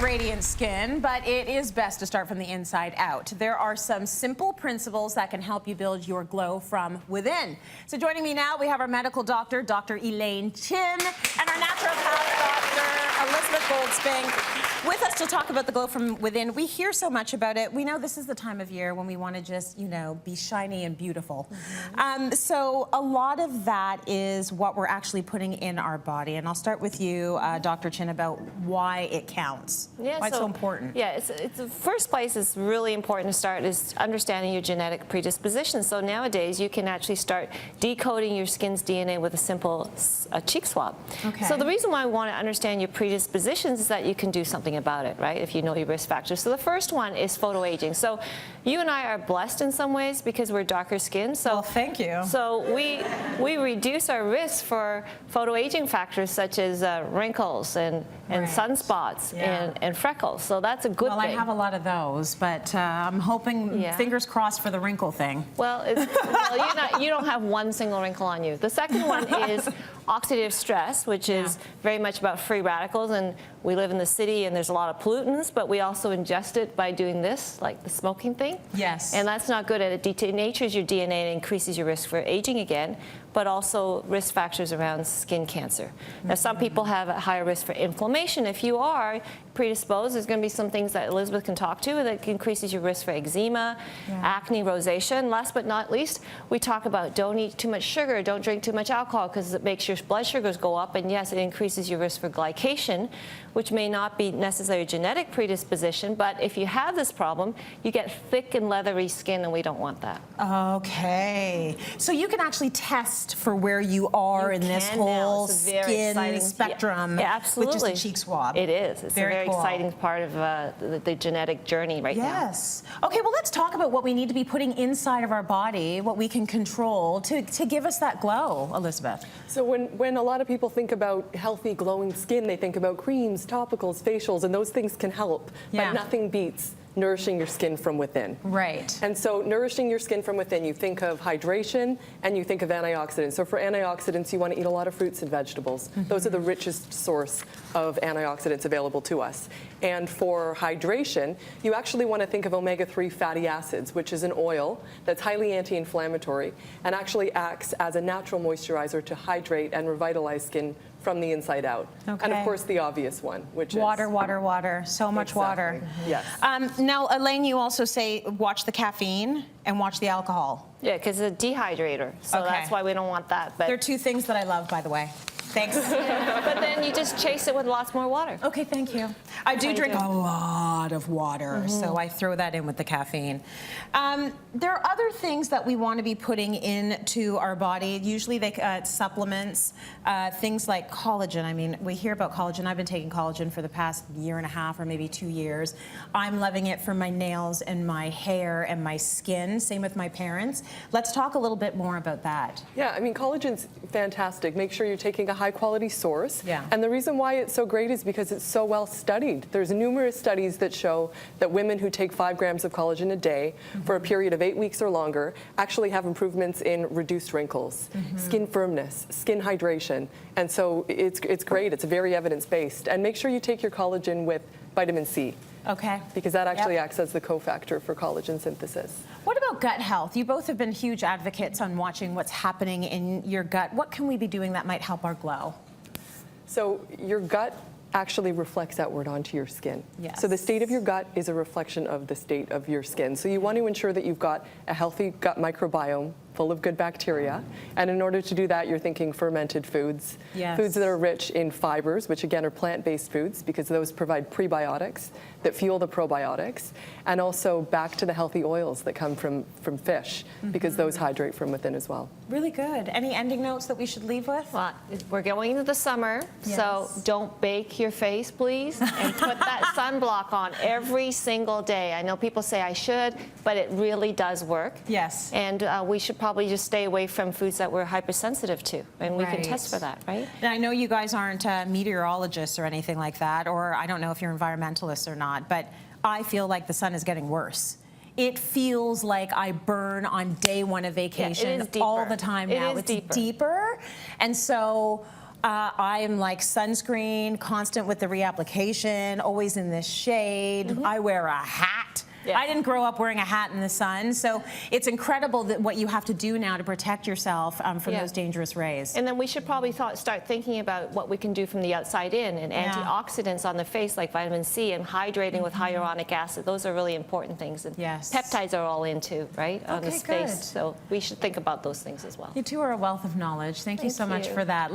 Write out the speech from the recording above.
radiant skin, but it is best to start from the inside out. There are some simple principles that can help you build your glow from within. So joining me now, we have our medical doctor, Dr. Elaine Chin, and our naturopath, Dr. Elizabeth Goldspink, with us to talk about the glow from within. We hear so much about it. We know this is the time of year when we want to just, you know, be shiny and beautiful. So a lot of that is what we're actually putting in our body. And I'll start with you, Dr. Chin, about why it counts. Yeah, why it's so important. Yeah, it's the first place is really important to start is understanding your genetic predisposition. So nowadays you can actually start decoding your skin's DNA with a simple cheek swab. Okay. So the reason why I want to understand your predispositions is that you can do something about it, right? If you know your risk factors. So the first one is photoaging. So you and I are blessed in some ways because we're darker skinned. So well, thank you. So we reduce our risk for photoaging factors such as wrinkles and sunspots and freckles. So that's a good thing. Well, I have a lot of those, but I'm hoping, fingers crossed for the wrinkle thing. Well, you don't have one single wrinkle on you. The second one is oxidative stress, which is very much about free radicals. And we live in the city and there's a lot of pollutants, but we also ingest it by doing this, like the smoking thing. Yes. And that's not good. It denatures your DNA and increases your risk for aging again, but also risk factors around skin cancer. Now, some people have a higher risk for inflammation. If you are predisposed, there's going to be some things that Elizabeth can talk to that increases your risk for eczema, acne, rosacea. And last but not least, we talk about don't eat too much sugar, don't drink too much alcohol because it makes your blood sugars go up. And yes, it increases your risk for glycation, which may not be necessarily a genetic predisposition, but if you have this problem, you get thick and leathery skin, and we don't want that. Okay. So you can actually test for where you are in this whole skin spectrum with just a cheek swab. It is. It's very a very cool. exciting part of the genetic journey right now. Yes. Okay, well, let's talk about what we need to be putting inside of our body, what we can control to give us that glow, Elizabeth. So when a lot of people think about healthy, glowing skin, they think about creams, topicals, facials, and those things can help, but nothing beats nourishing your skin from within. Right. And so nourishing your skin from within, you think of hydration and you think of antioxidants. So for antioxidants, you want to eat a lot of fruits and vegetables. Those are the richest source of antioxidants available to us. And for hydration, you actually want to think of omega-3 fatty acids, which is an oil that's highly anti-inflammatory and actually acts as a natural moisturizer to hydrate and revitalize skin from the inside out. Okay. And of course the obvious one, which is water, water, water. So much water. Yes. Now, Elaine, you also say watch the caffeine and watch the alcohol. Yeah, because it's a dehydrator, so that's why we don't want that. But they're two things that I love, by the way. Thanks. But then you just chase it with lots more water. Okay, thank you. I do drink a lot of water, so I throw that in with the caffeine. There are other things that we want to be putting into our body. Usually they supplements, things like collagen. I mean, we hear about collagen. I've been taking collagen for the past year and a half or maybe 2 years. I'm loving it for my nails and my hair and my skin. Same with my parents. Let's talk a little bit more about that. Yeah, I mean, collagen's fantastic. Make sure you're taking a high-quality source. Yeah. And the reason why it's so great is because it's so well studied. There's numerous studies that show that women who take 5 grams of collagen a day for a period of 8 weeks or longer actually have improvements in reduced wrinkles, skin firmness, skin hydration. And so it's great. It's very evidence-based. And make sure you take your collagen with vitamin C. Okay. Because that actually acts as the cofactor for collagen synthesis. What about gut health? You both have been huge advocates on watching what's happening in your gut. What can we be doing that might help our glow? So your gut actually reflects outward onto your skin. Yes. So the state of your gut is a reflection of the state of your skin. So you want to ensure that you've got a healthy gut microbiome full of good bacteria. And in order to do that, you're thinking fermented foods, foods that are rich in fibers, which again are plant-based foods because those provide prebiotics that fuel the probiotics, and also back to the healthy oils that come from fish because those hydrate from within as well. Really good. Any ending notes that we should leave with? Well, we're going into the summer, so don't bake your face, please, and put that sunblock on every single day. I know people say I should, but it really does work. Yes. And we should probably just stay away from foods that we're hypersensitive to, and we can test for that, right? And I know you guys aren't meteorologists or anything like that, or I don't know if you're environmentalists or not, but I feel like the sun is getting worse. It feels like I burn on day one of vacation all the time now. It's deeper. And so I am like sunscreen, constant with the reapplication, always in the shade. I wear a hat. Yeah. I didn't grow up wearing a hat in the sun, so it's incredible that what you have to do now to protect yourself from Yeah. those dangerous rays. And then we should probably start thinking about what we can do from the outside in, and Yeah. antioxidants on the face like vitamin C and hydrating with hyaluronic acid. Those are really important things. And Yes. peptides are all into, right, on the Okay, space. good. So we should think about those things as well. You two are a wealth of knowledge. Thank you Thank so much you. for that.